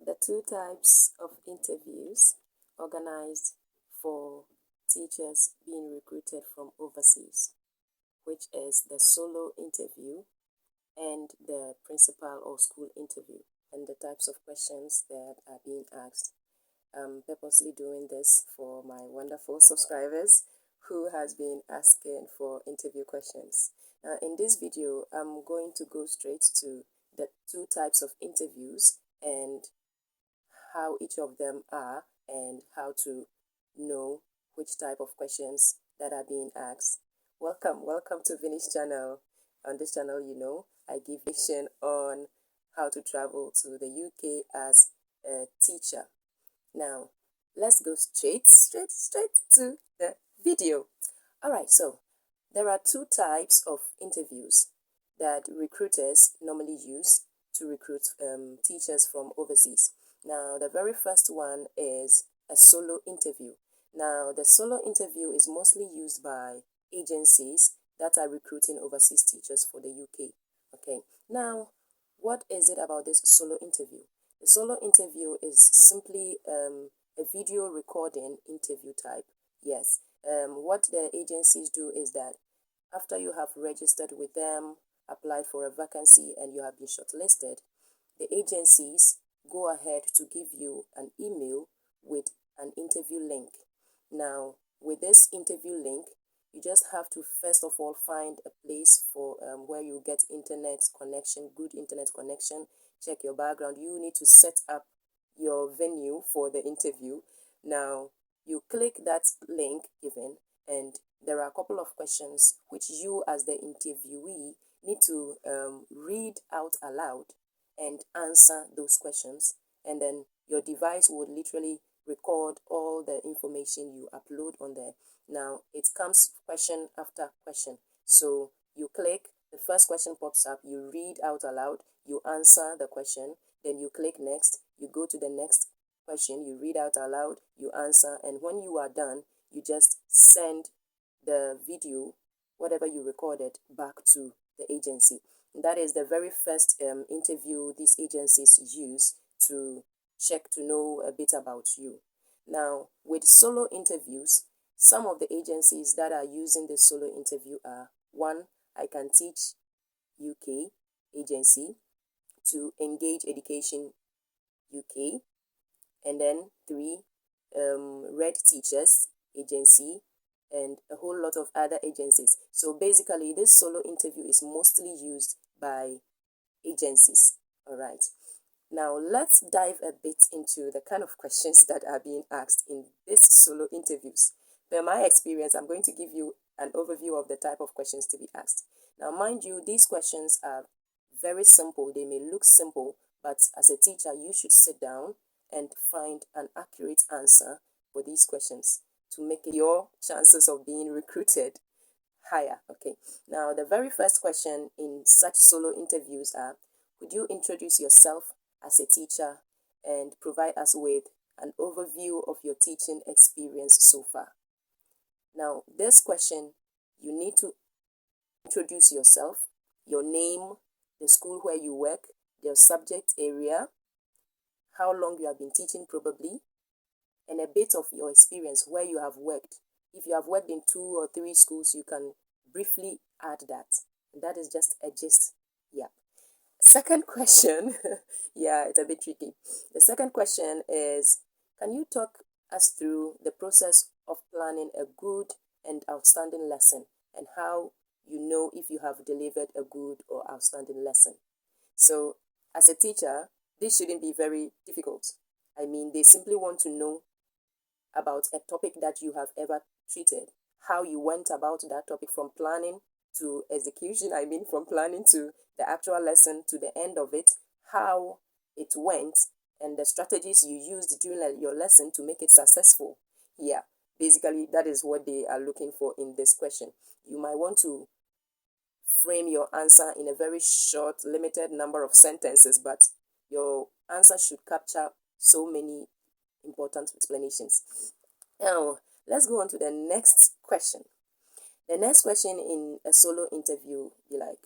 the two types of interviews organized for teachers being recruited from overseas, which is the solo interview and the principal or school interview, and the types of questions that are being asked. I'm purposely doing this for my wonderful subscribers who has been asking for interview questions. In this video, I'm going to go straight to the two types of interviews and how each of them are and how to know which type of questions that are being asked. Welcome to Vinish channel. On this channel, I give information on how to travel to the UK as a teacher. Now, let's go straight to the video. All right, so there are two types of interviews that recruiters normally use to recruit teachers from overseas. Now, the very first one is a solo interview. Now, the solo interview is mostly used by agencies that are recruiting overseas teachers for the UK. Okay, now, what is it about this solo interview? The solo interview is simply a video recording interview type. Yes, what the agencies do is that after you have registered with them, applied for a vacancy, and you have been shortlisted, the agencies go ahead to give you an email with an interview link. Now, with this interview link, you just have to first of all find a place for where you get internet connection, good internet connection, check your background. You need to set up your venue for the interview. Now, you click that link given, and there are a couple of questions which you as the interviewee need to read out aloud and answer those questions, and then your device will literally record all the information you upload on there. Now, it comes question after question. So you click, the first question pops up, you read out aloud, you answer the question, then you click next, you go to the next question, you read out aloud, you answer, and when you are done, you just send the video, whatever you recorded, back to the agency. And that is the very first interview these agencies use to check to know a bit about you. Now, with solo interviews, some of the agencies that are using the solo interview are: one, I Can Teach UK agency, to Engage Education UK, and then three, Red Teachers agency, and a whole lot of other agencies. So basically, this solo interview is mostly used by agencies. All right. Now, let's dive a bit into the kind of questions that are being asked in these solo interviews. By my experience, I'm going to give you an overview of the type of questions to be asked. Now, mind you, these questions are very simple. They may look simple, but as a teacher, you should sit down and find an accurate answer for these questions to make your chances of being recruited higher. Okay. Now, the very first question in such solo interviews are: could you introduce yourself as a teacher and provide us with an overview of your teaching experience so far? Now, this question, you need to introduce yourself, your name, the school where you work, your subject area, how long you have been teaching probably, and a bit of your experience where you have worked. If you have worked in 2 or 3 schools, you can briefly add that. That is just a gist. Yeah. Second question, yeah, it's a bit tricky. The second question is: can you talk us through the process of planning a good and outstanding lesson, and how you know if you have delivered a good or outstanding lesson? So, as a teacher, this shouldn't be very difficult. I mean, they simply want to know about a topic that you have ever treated, how you went about that topic from planning to execution. I mean, from planning to the actual lesson to the end of it, how it went, and the strategies you used during your lesson to make it successful. Yeah, basically, that is what they are looking for in this question. You might want to frame your answer in a very short, limited number of sentences, but your answer should capture so many important explanations. Now, let's go on to the next question. The next question in a solo interview be like: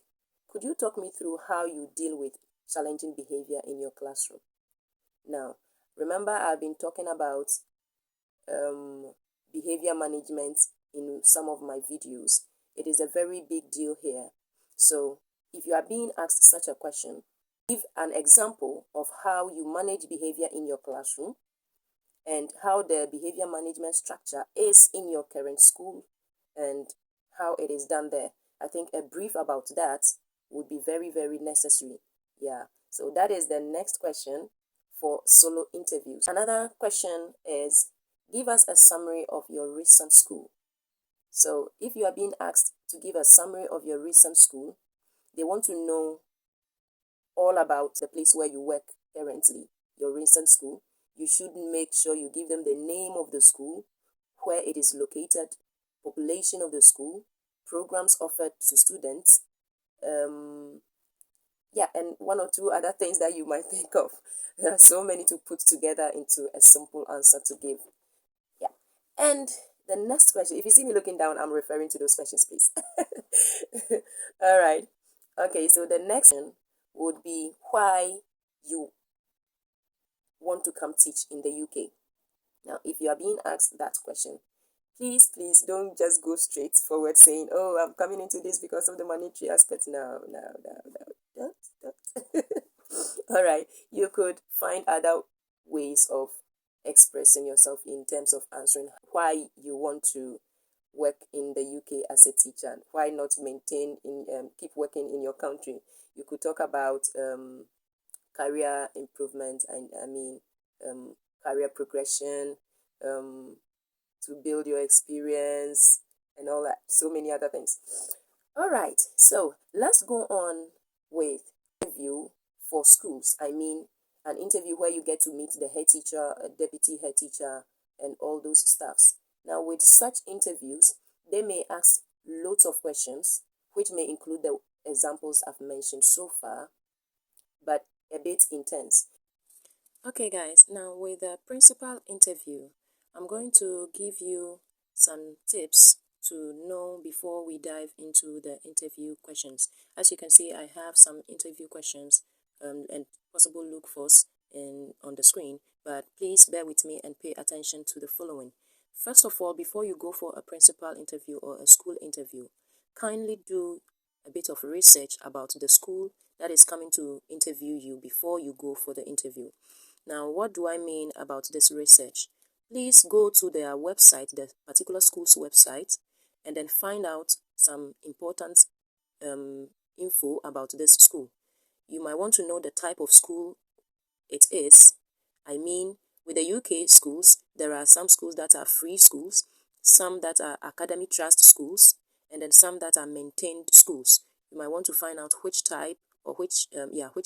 could you talk me through how you deal with challenging behavior in your classroom? Now, remember I've been talking about behavior management in some of my videos. It is a very big deal here. So if you are being asked such a question, give an example of how you manage behavior in your classroom and how the behavior management structure is in your current school and how it is done there. I think a brief about that would be very, very necessary. Yeah. So that is the next question for solo interviews. Another question is, give us a summary of your recent school. So if you are being asked to give a summary of your recent school, they want to know all about the place where you work currently, your recent school. You should make sure you give them the name of the school, where it is located, population of the school, programs offered to students, yeah, and one or two other things that you might think of. There are so many to put together into a simple answer to give. Yeah. And the next question, if you see me looking down, I'm referring to those questions, please. All right. Okay, so the next one would be why you want to come teach in the UK. Now, if you are being asked that question, please don't just go straight forward saying, oh, I'm coming into this because of the monetary aspect. No, don't. All right, you could find other ways of expressing yourself in terms of answering why you want to work in the UK as a teacher. Why not keep working in your country? You could talk about career improvement and career progression, to build your experience and all that, so many other things. All right, so let's go on with interview for schools. I mean, an interview where you get to meet the head teacher, a deputy head teacher, and all those stuffs. Now, with such interviews, they may ask loads of questions, which may include the examples I've mentioned so far, but a bit intense. Okay, guys, now with the principal interview, I'm going to give you some tips to know before we dive into the interview questions. As you can see, I have some interview questions and possible look-fors on the screen, but please bear with me and pay attention to the following. First of all, before you go for a principal interview or a school interview, kindly do a bit of research about the school that is coming to interview you before you go for the interview. Now, what do I mean about this research? Please go to their website, the particular school's website, and then find out some important info about this school. You might want to know the type of school it is. I mean, with the UK schools, there are some schools that are free schools, some that are academic trust schools, and then some that are maintained schools. You might want to find out which type or which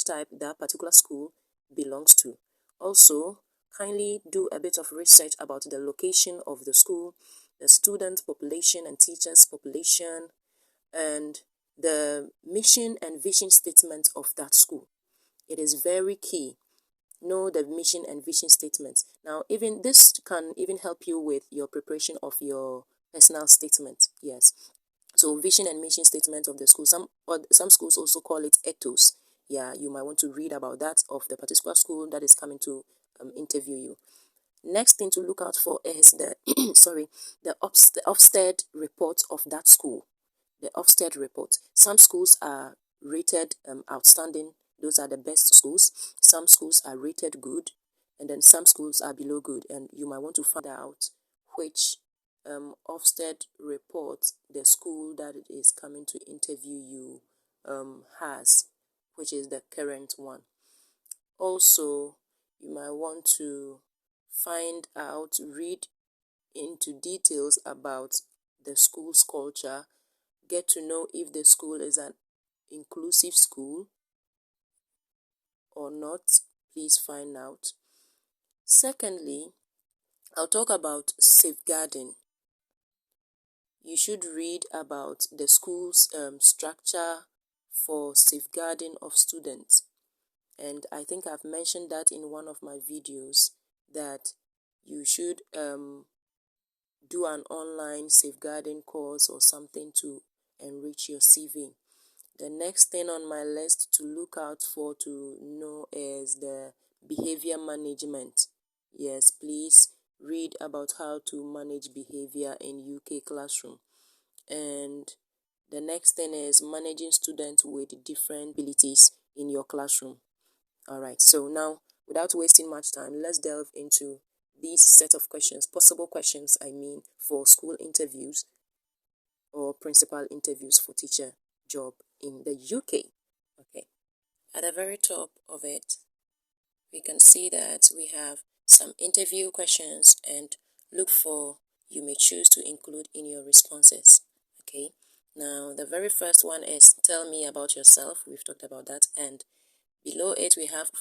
type that particular school belongs to. Also, kindly do a bit of research about the location of the school, the student population and teachers population, and the mission and vision statement of that school. It is very key. Know the mission and vision statements. Now, even this can even help you with your preparation of your personal statement. Yes. So vision and mission statement of the school. Some schools also call it ethos. Yeah, you might want to read about that of the particular school that is coming to interview you. Next thing to look out for is the the Ofsted report of that school. The Ofsted report. Some schools are rated outstanding. Those are the best schools. Some schools are rated good, and then some schools are below good. And you might want to find out which Ofsted report the school that is coming to interview you has, which is the current one. Also, you might want to read into details about the school's culture, get to know if the school is an inclusive school or not. Please find out. Secondly, I'll talk about safeguarding. You should read about the school's structure for safeguarding of students. And I think I've mentioned that in one of my videos, that you should do an online safeguarding course or something to enrich your CV. The next thing on my list to look out for to know is the behavior management. Yes, please read about how to manage behavior in UK classroom. And the next thing is managing students with different abilities in your classroom. All right, so now without wasting much time, let's delve into these set of questions, possible questions, I mean, for school interviews or principal interviews for teacher job in the UK. Okay, at the very top of it, we can see that we have some interview questions, and look for you may choose to include in your responses. Okay, now the very first one is tell me about yourself. We've talked about that, and below it we have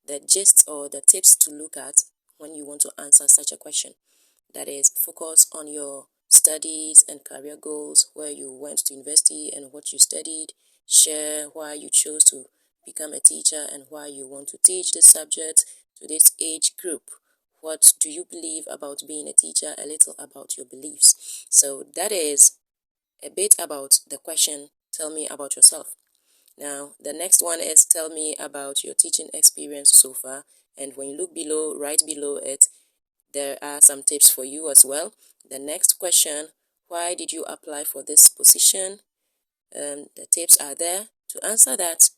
the gist or the tips to look at when you want to answer such a question. That is, focus on your studies and career goals, where you went to university and what you studied. Share why you chose to become a teacher and why you want to teach this subject to this age group. What do you believe about being a teacher? A little about your beliefs. So that is a bit about the question, tell me about yourself. Now, the next one is tell me about your teaching experience so far. And when you look below, right below it, there are some tips for you as well. The next question, why did you apply for this position? The tips are there. To answer that,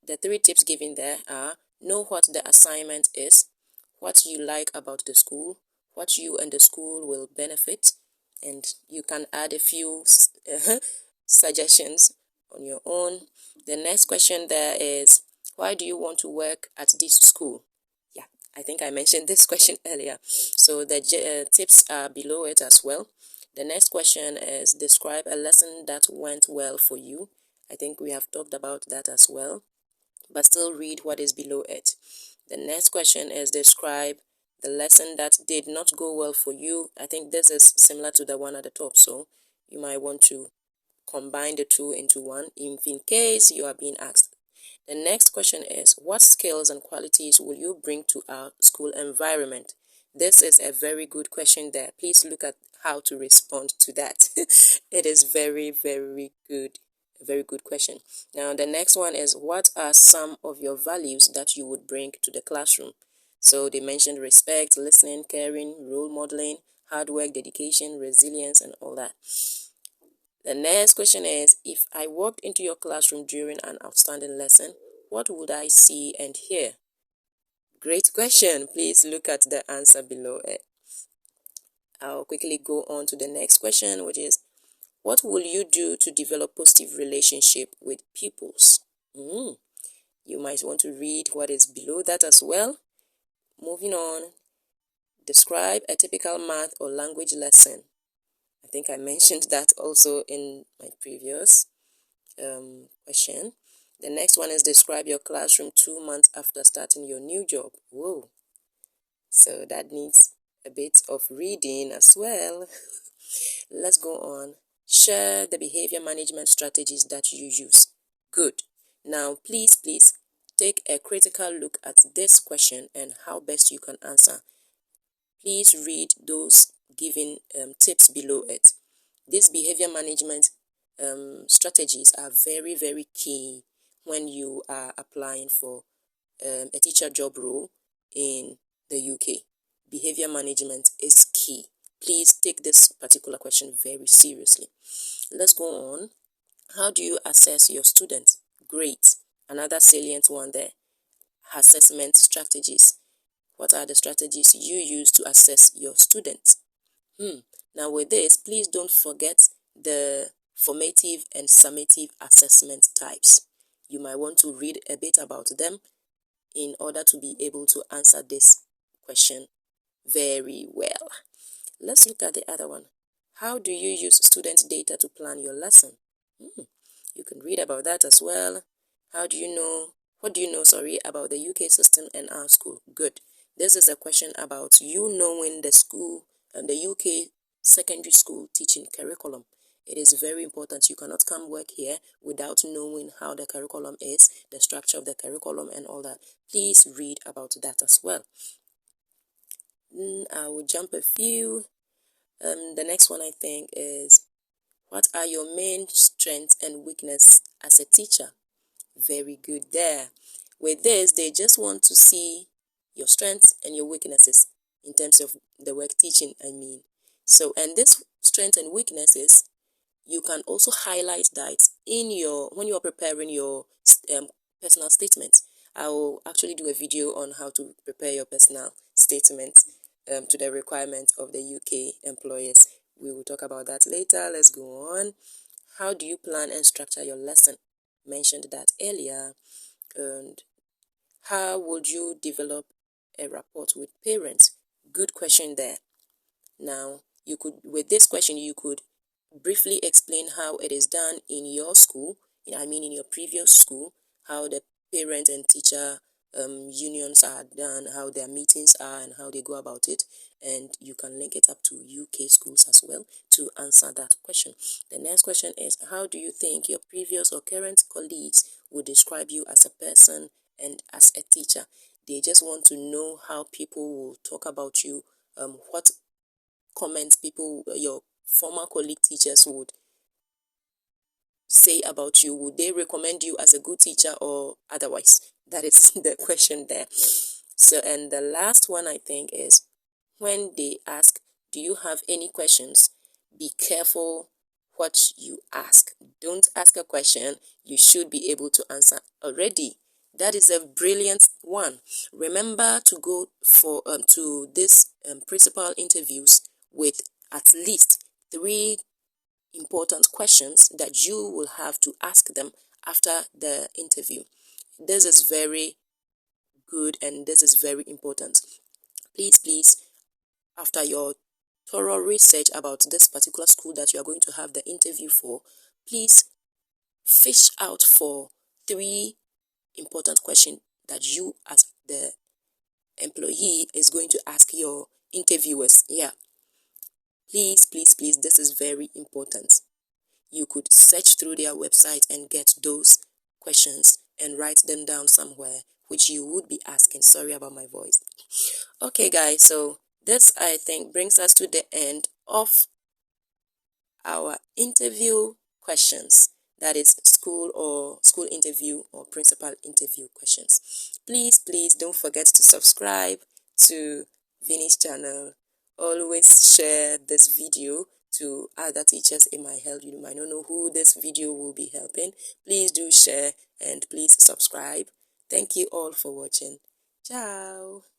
the 3 tips given there are know what the assignment is, what you like about the school, what you and the school will benefit, and you can add a few suggestions on your own. The next question there is, why do you want to work at this school? Yeah, I think I mentioned this question earlier. So the tips are below it as well. The next question is, describe a lesson that went well for you. I think we have talked about that as well, but still read what is below it. The next question is, describe the lesson that did not go well for you. I think this is similar to the one at the top, so you might want to combine the two into one if in case you are being asked. The next question is, what skills and qualities will you bring to our school environment? This is a very good question there. Please look at how to respond to that. It is very, very good. A very good question. Now, the next one is, what are some of your values that you would bring to the classroom? So they mentioned respect, listening, caring, role modeling, hard work, dedication, resilience, and all that. The next question is, if I walked into your classroom during an outstanding lesson, what would I see and hear? Great question. Please look at the answer below it. I'll quickly go on to the next question, which is, what will you do to develop positive relationship with pupils? You might want to read what is below that as well. Moving on, describe a typical math or language lesson. I think I mentioned that also in my previous question. The next one is, describe your classroom 2 months after starting your new job. Whoa. So that needs a bit of reading as well. Let's go on. Share the behavior management strategies that you use. Good. Now, please take a critical look at this question and how best you can answer. Please read those given tips below it. These behavior management strategies are very, very key when you are applying for a teacher job role in the UK. Behavior management is key. Please take this particular question very seriously. Let's go on. How do you assess your students? Great. Another salient one there. Assessment strategies. What are the strategies you use to assess your students? Now with this, please don't forget the formative and summative assessment types. You might want to read a bit about them in order to be able to answer this question very well. Let's look at the other one. How do you use student data to plan your lesson? You can read about that as well. What do you know about the UK system and our school? Good. This is a question about you knowing the school and the UK secondary school teaching curriculum. It is very important. You cannot come work here without knowing how the curriculum is, the structure of the curriculum and all that. Please read about that as well. I will jump a few. The next one I think is, what are your main strengths and weakness as a teacher? Very good there. With this, they just want to see your strengths and your weaknesses in terms of the work teaching, I mean. So, and this strengths and weaknesses, you can also highlight that in your, when you are preparing your personal statement. I will actually do a video on how to prepare your personal statement to the requirements of the UK employers. We will talk about that later. Let's go on. How do you plan and structure your lesson? Mentioned that earlier. And how would you develop a rapport with parents? Good question there. Now, you could, with this question, you could briefly explain how it is done in your school, I mean in your previous school, how the parent and teacher unions are done, how their meetings are and how they go about it, and you can link it up to UK schools as well to answer that question. The next question is, how do you think your previous or current colleagues would describe you as a person and as a teacher? They just want to know how people will talk about you, what comments people, your former colleague teachers would say about you. Would they recommend you as a good teacher or otherwise? That is the question there. So, and the last one I think is, when they ask, do you have any questions? Be careful what you ask. Don't ask a question you should be able to answer already. That is a brilliant one. Remember to go for to this principal interviews with at least 3 important questions that you will have to ask them after the interview. This is very good and this is very important. Please, after your thorough research about this particular school that you are going to have the interview for, please fish out for 3 important questions that you as the employee is going to ask your interviewers. Yeah, please, this is very important. You could search through their website and get those questions and write them down somewhere, which you would be asking. Sorry about my voice. Okay, guys, so this, I think, brings us to the end of our interview questions. That is school interview or principal interview questions. Please don't forget to subscribe to Vinny's channel. Always share this video to other teachers. It might help. You might not know who this video will be helping. Please do share and please subscribe. Thank you all for watching. Ciao.